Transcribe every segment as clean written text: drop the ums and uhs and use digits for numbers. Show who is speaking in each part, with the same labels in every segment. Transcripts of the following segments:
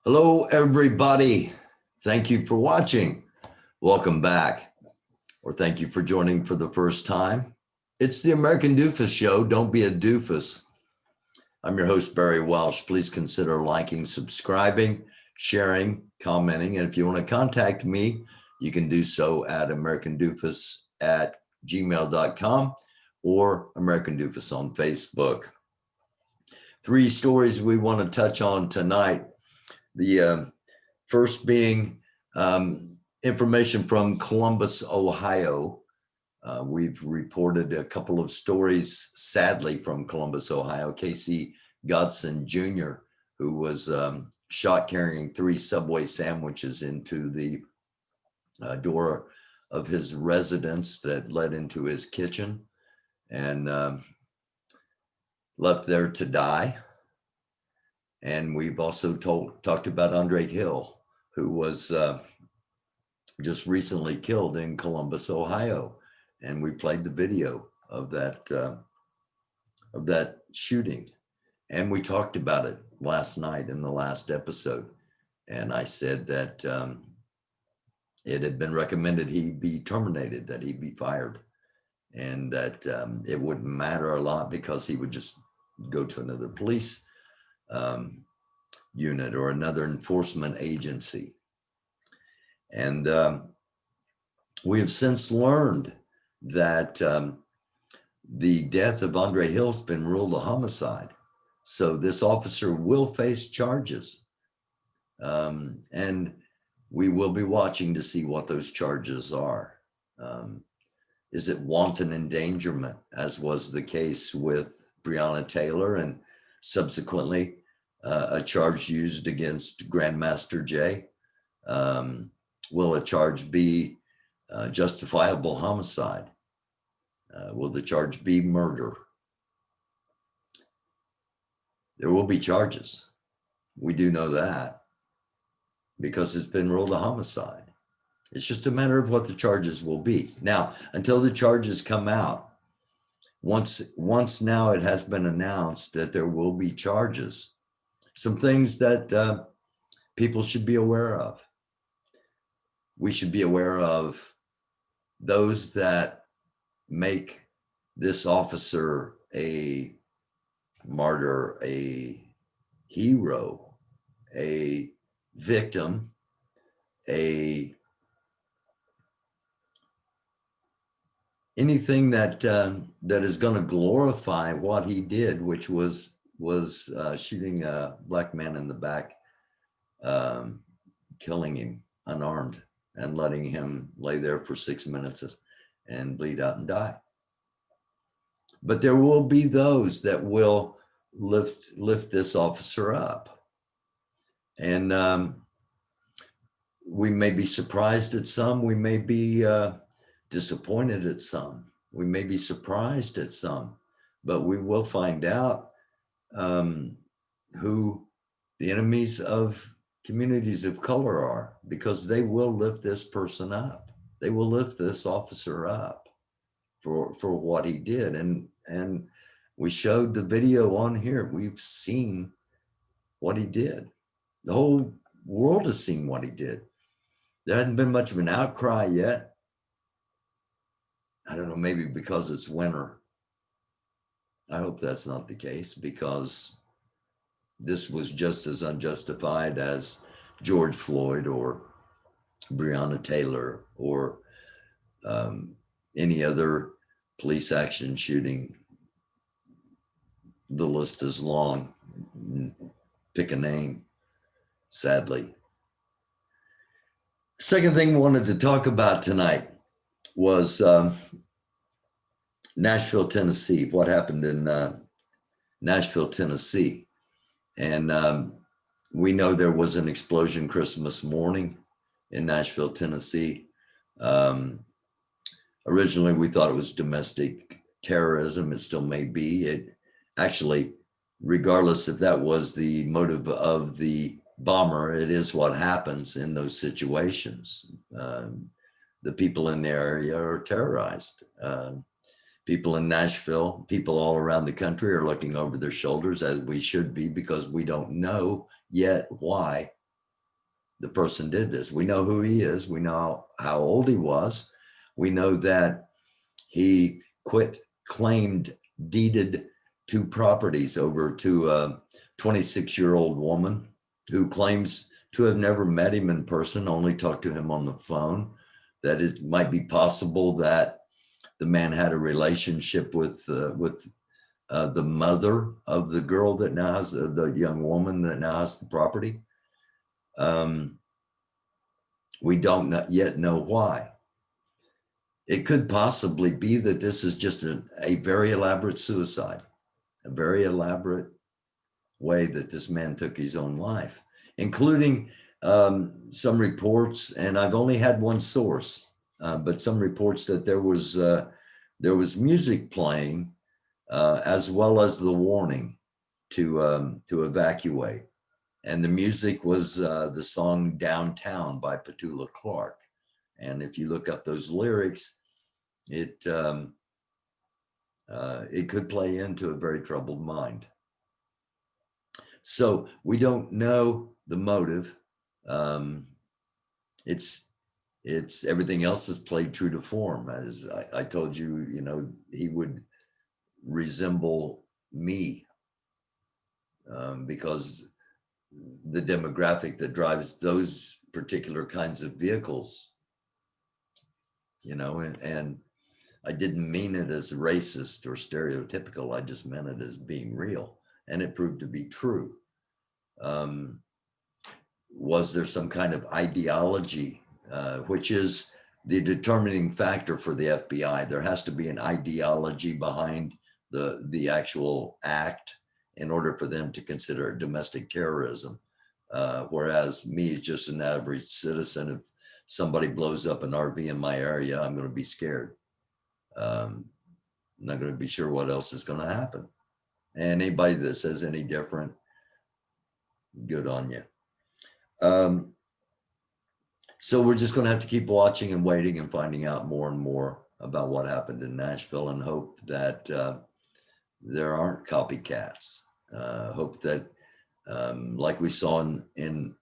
Speaker 1: Hello, everybody. Thank you for watching. Welcome back, or thank you for joining for the first time. It's the American Doofus Show. Don't be a doofus. I'm your host, Barry Welsh. Please consider liking, subscribing, sharing, commenting. And if you want to contact me, you can do so at americandoofus@gmail.com or American Doofus on Facebook. Three stories we want to touch on tonight. The first being information from Columbus, Ohio. We've reported a couple of stories, sadly, from Columbus, Ohio. Casey Godson Jr., who was shot carrying 3 Subway sandwiches into the door of his residence that led into his kitchen and left there to die. And we've also talked about Andre Hill, who was just recently killed in Columbus, Ohio. And we played the video of that shooting. And we talked about it last night in the last episode. And I said that it had been recommended he be terminated, that he be fired, and that it wouldn't matter a lot because he would just go to another police unit or another enforcement agency. And we have since learned that the death of Andre Hill has been ruled a homicide. So this officer will face charges. And we will be watching to see what those charges are. Is it wanton endangerment, as was the case with Breonna Taylor, and subsequently a charge used against Grandmaster Jay? Will a charge be justifiable homicide? Will the charge be murder? There will be charges. We do know that because it's been ruled a homicide. It's just a matter of what the charges will be. Now, until the charges come out, once now it has been announced that there will be charges, some things that people should be aware of. We should be aware of those that make this officer a martyr, a hero, a victim, anything that is going to glorify what he did, which was shooting a black man in the back, killing him unarmed and letting him lay there for 6 minutes and bleed out and die. But there will be those that will lift this officer up. And we may be surprised at some, we may be disappointed at some, we may be surprised at some, but we will find out who the enemies of communities of color are, because they will lift this person up. They will lift this officer up for what he did. And we showed the video on here. We've seen what he did. The whole world has seen what he did. There hasn't been much of an outcry yet. I don't know, maybe because it's winter. I hope that's not the case, because this was just as unjustified as George Floyd or Breonna Taylor or any other police action shooting. The list is long. Pick a name, sadly. Second thing we wanted to talk about tonight was Nashville, Tennessee. What happened in Nashville, Tennessee. And we know there was an explosion Christmas morning in Nashville, Tennessee. Originally, we thought it was domestic terrorism. It still may be. It actually, regardless if that was the motive of the bomber, it is what happens in those situations. The people in the area are terrorized. People in Nashville, people all around the country are looking over their shoulders, as we should be, because we don't know yet why the person did this. We know who he is. We know how old he was. We know that he claimed deeded two properties over to a 26-year-old woman who claims to have never met him in person, only talked to him on the phone, that it might be possible that the man had a relationship with the mother of the girl that now has the young woman that now has the property. We don't yet know why. It could possibly be that this is just a very elaborate suicide, a very elaborate way that this man took his own life, including some reports, and I've only had one source, but some reports that there was music playing as well as the warning to evacuate. And the music was the song Downtown by Petula Clark. And if you look up those lyrics, it could play into a very troubled mind. So we don't know the motive. It's everything else is played true to form. As I told you, he would resemble me because the demographic that drives those particular kinds of vehicles, and I didn't mean it as racist or stereotypical. I just meant it as being real, and it proved to be true. Was there some kind of ideology, which is the determining factor for the FBI? There has to be an ideology behind the actual act in order for them to consider it domestic terrorism. Whereas me as just an average citizen, if somebody blows up an RV in my area, I'm going to be scared. I'm not going to be sure what else is going to happen. And anybody that says any different, good on you. So we're just going to have to keep watching and waiting and finding out more and more about what happened in Nashville, and hope that there aren't copycats. Hope that, like we saw in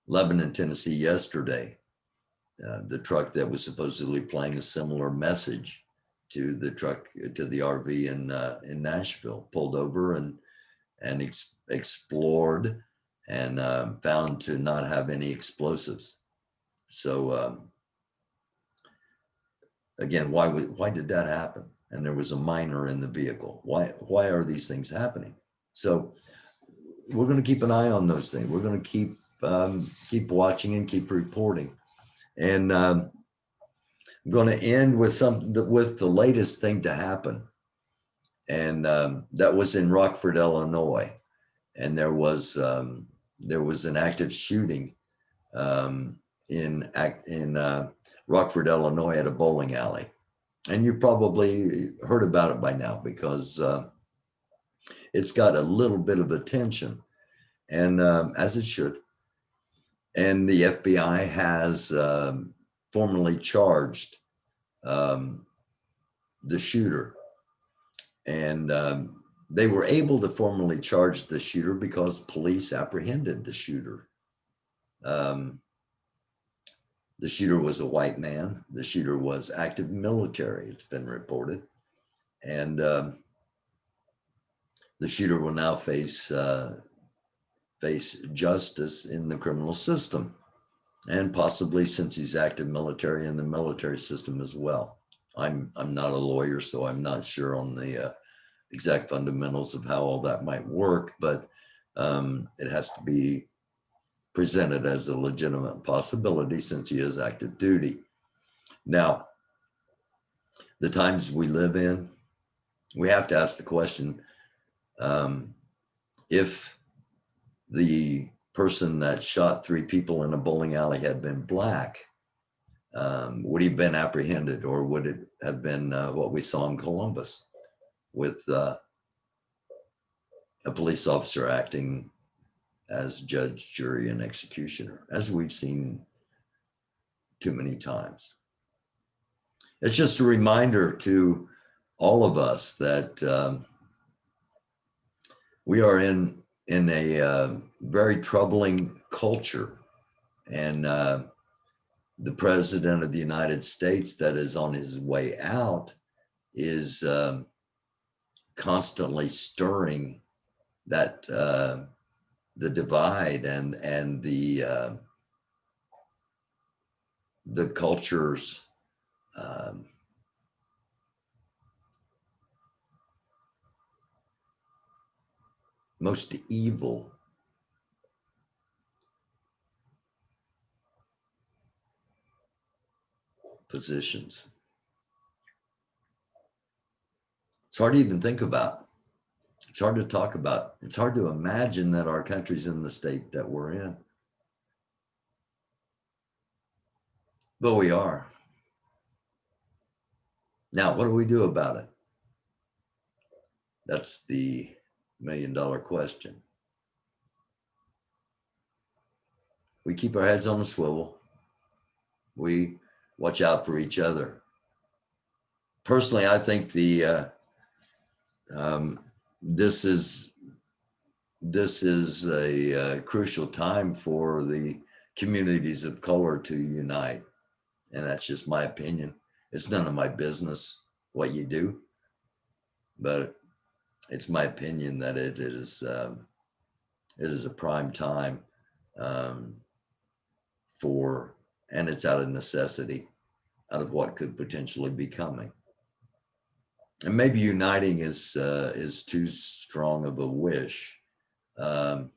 Speaker 1: Lebanon, Tennessee yesterday, the truck that was supposedly playing a similar message to the RV in Nashville pulled over and explored and found to not have any explosives. So again, why did that happen? And there was a minor in the vehicle. Why are these things happening? So we're going to keep an eye on those things. We're going to keep watching and keep reporting. And I'm going to end with the latest thing to happen, and that was in Rockford, Illinois, and there was an active shooting in Rockford, Illinois, at a bowling alley, and you probably heard about it by now because it's got a little bit of attention, and as it should. And the FBI has formally charged the shooter, and they were able to formally charge the shooter because police apprehended the shooter. The shooter was a white man. The shooter was active military, it's been reported. And the shooter will now face justice in the criminal system, and possibly, since he's active military, in the military system as well. I'm not a lawyer, so I'm not sure on the exact fundamentals of how all that might work, but it has to be presented as a legitimate possibility since he is active duty. Now, the times we live in, we have to ask the question, if the person that shot 3 people in a bowling alley had been Black, would he have been apprehended, or would it have been what we saw in Columbus with a police officer acting as judge, jury, and executioner, as we've seen too many times? It's just a reminder to all of us that we are in a very troubling culture, And the president of the United States that is on his way out is constantly stirring that the divide and the culture's most evil positions. It's hard to even think about. It's hard to talk about. It's hard to imagine that our country's in the state that we're in. But we are. Now, what do we do about it? That's the $1 million question. We keep our heads on the swivel. We watch out for each other. Personally, I think this is a crucial time for the communities of color to unite, and that's just my opinion. It's none of my business what you do, but it's my opinion that it is a prime time for, and it's out of necessity, out of what could potentially be coming. And maybe uniting is too strong of a wish. But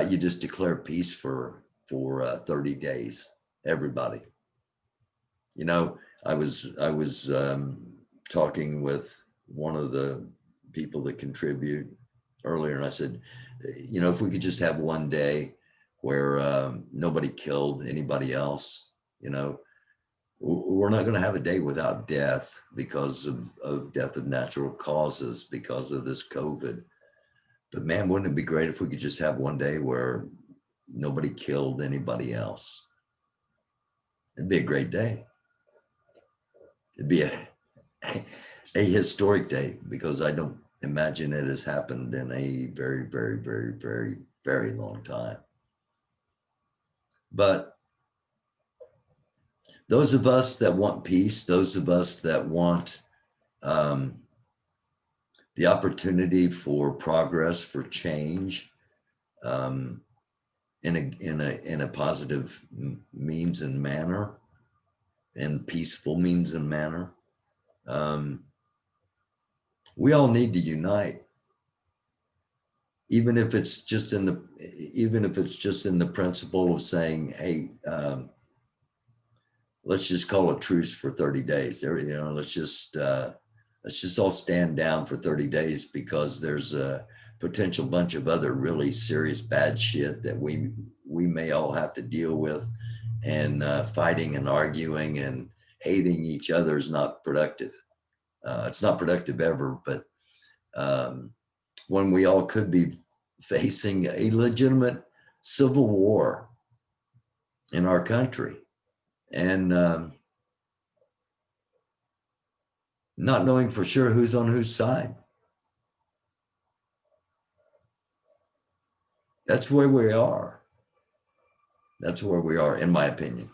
Speaker 1: you just declare peace for 30 days, everybody. You know, I was talking with one of the people that contribute earlier, and I said, you know, if we could just have one day where nobody killed anybody else, you know, we're not going to have a day without death because of death of natural causes because of this COVID. But man, wouldn't it be great if we could just have one day where nobody killed anybody else? It'd be a great day. It'd be a historic day because I don't imagine it has happened in a very, very, very, very, very long time. But those of us that want peace, those of us that want the opportunity for progress, for change, in a positive means and manner, and peaceful means and manner, we all need to unite, even if it's just in the principle of saying, hey, let's just call a truce for 30 days. You know, let's just all stand down for 30 days because there's a potential bunch of other really serious bad shit that we may all have to deal with, and fighting and arguing and hating each other is not productive. It's not productive ever, but when we all could be facing a legitimate civil war in our country, and not knowing for sure who's on whose side. That's where we are. That's where we are, in my opinion.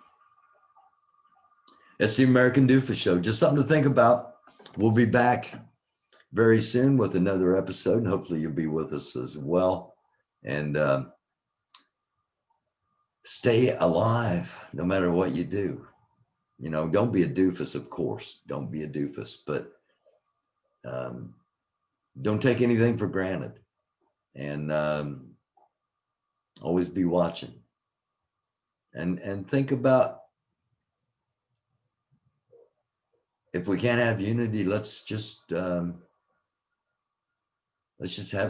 Speaker 1: It's the American Doofus Show. Just something to think about. We'll be back very soon with another episode, and hopefully you'll be with us as well. And stay alive no matter what you do. You know, don't be a doofus, of course. Don't be a doofus, but don't take anything for granted. And always be watching. And think about, if we can't have unity, let's just have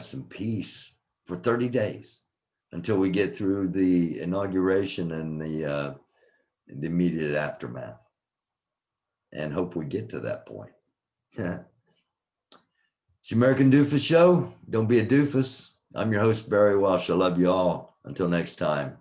Speaker 1: some peace for 30 days until we get through the inauguration and the immediate aftermath, and hope we get to that point. It's the American Doofus Show. Don't be a doofus. I'm your host, Barry Walsh. I love you all. Until next time.